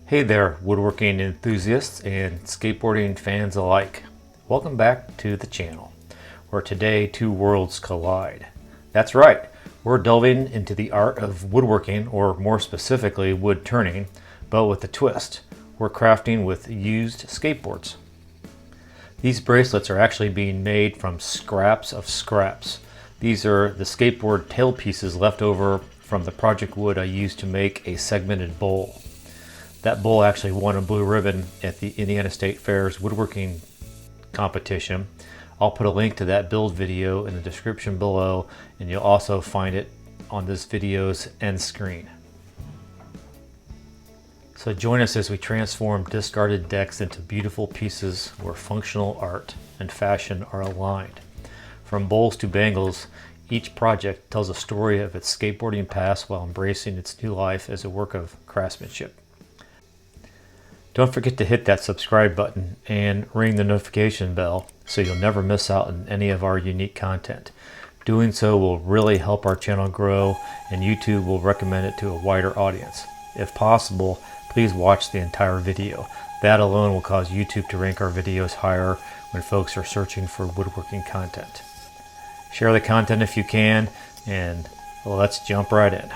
Hey there, woodworking enthusiasts and skateboarding fans alike. Welcome back to the channel, where today two worlds collide. That's right, we're delving into the art of woodworking, or more specifically, wood turning, but with a twist. We're crafting with used skateboards. These bracelets are actually being made from scraps of scraps. These are the skateboard tail pieces left over from the project wood I used to make a segmented bowl. That bowl actually won a blue ribbon at the Indiana State Fair's woodworking competition. I'll put a link to that build video in the description below, and you'll also find it on this video's end screen. So join us as we transform discarded decks into beautiful pieces where functional art and fashion are aligned. From bowls to bangles, each project tells a story of its skateboarding past while embracing its new life as a work of craftsmanship. Don't forget to hit that subscribe button and ring the notification bell so you'll never miss out on any of our unique content. Doing so will really help our channel grow, and YouTube will recommend it to a wider audience. If possible, please watch the entire video. That alone will cause YouTube to rank our videos higher when folks are searching for woodworking content. Share the content if you can, and let's jump right in.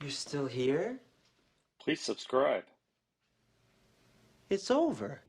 You're still here? Please subscribe. It's over.